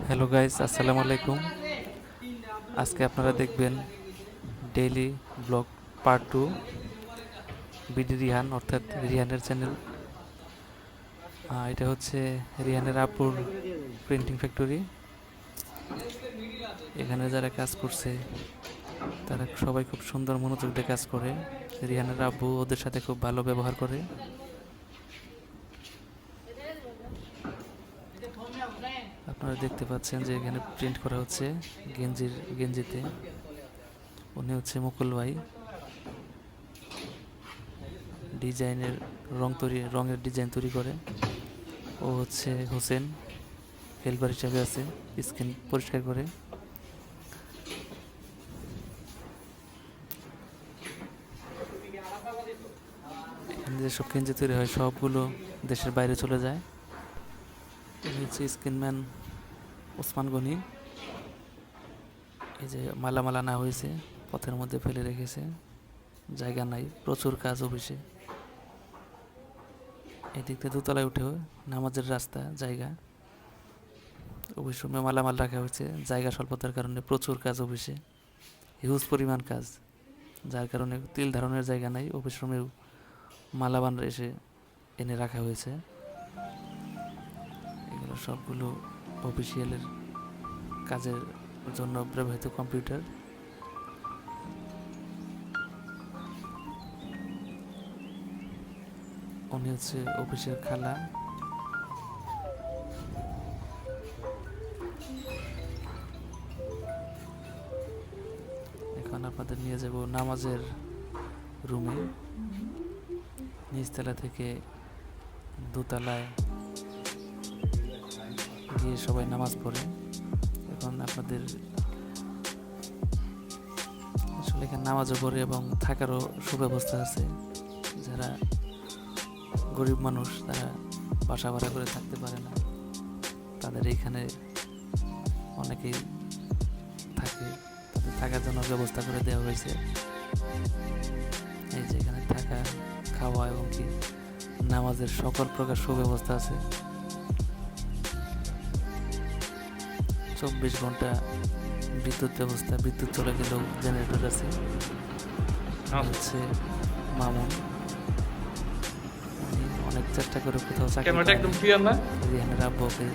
Hello guys, আসসালামু আলাইকুম। আজকে আপনারা দেখবেন daily blog part 2 BD Rihan অর্থাৎ রিহানের চ্যানেল। এটা হচ্ছে রিহানের আপুর প্রিন্টিং ফ্যাক্টরি। এখানে যারা কাজ করছে তারা সবাই খুব সুন্দর মনোযোগ দিয়ে কাজ করে। রিহানের আব্বু ওদের সাথে খুব ভালো ব্যবহার করে। আপনারা দেখতে পাচ্ছেন যে এখানে প্রিন্ট করা হচ্ছে গেঞ্জিতে। উনি হচ্ছে মুকুল ভাই, রঙের ডিজাইন তৈরি করে। ও হচ্ছে হোসেন, হেল্পার হিসাবে আছে, স্ক্রিন পরিষ্কার করে। এখানে যেসব গেঞ্জি তৈরি হয় সবগুলো দেশের বাইরে চলে যায়। এই হচ্ছে স্ক্রিনম্যান ওসমান গনি। এই যে মালামাল আনা হয়েছে, পথের মধ্যে ফেলে রেখেছে, জায়গা নাই, প্রচুর কাজ অফিসে। এদিক থেকে দোতলায় উঠে নামাজের রাস্তা জায়গা। অফিস রুমে মালামাল রাখা হয়েছে, জায়গা স্বল্পতার কারণে প্রচুর কাজ অফিসে, হিউজ পরিমাণ কাজ, যার কারণে তিল ধারণের জায়গা নাই। অফিস রুমেও মালামাল এসে এনে রাখা হয়েছে। এগুলো সবগুলো অফিসিয়ালের কাজের জন্য ব্যবহৃত কম্পিউটার। উনি হচ্ছে অফিসের খালা। এখন আপনাদের নিয়ে যাব নামাজের রুমে। নিচতলা থেকে দোতলায় গিয়ে সবাই নামাজ পড়ে। এখন আপনাদের আসলে এখানে নামাজও পড়ে এবং থাকারও সুব্যবস্থা আছে। যারা গরিব মানুষ, তারা বাসা ভাড়া করে থাকতে পারে না, তাদের এইখানে অনেকেই থাকে, তাদের থাকার জন্য ব্যবস্থা করে দেওয়া হয়েছে। এই যে এখানে থাকা, খাওয়া এবং কি নামাজের সকল প্রকার সুব্যবস্থা আছে। 24 ঘন্টা বিদ্যুৎ ব্যবস্থা, বিদ্যুৎ চলে গেলেও জেনারেটর আছে। হচ্ছে মামুন, উনি অনেক চেষ্টা করে কোথাও চাকরি রিহানের আব্বুকে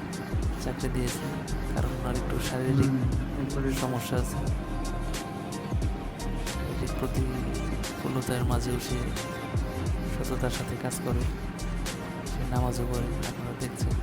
চাকরি দিয়েছে, কারণ ওনার একটু শারীরিক সমস্যা আছে। প্রতিকূলতার মাঝেও সে সততার সাথে কাজ করে, সে নামাজও পড়ে, আপনারা দেখছেন।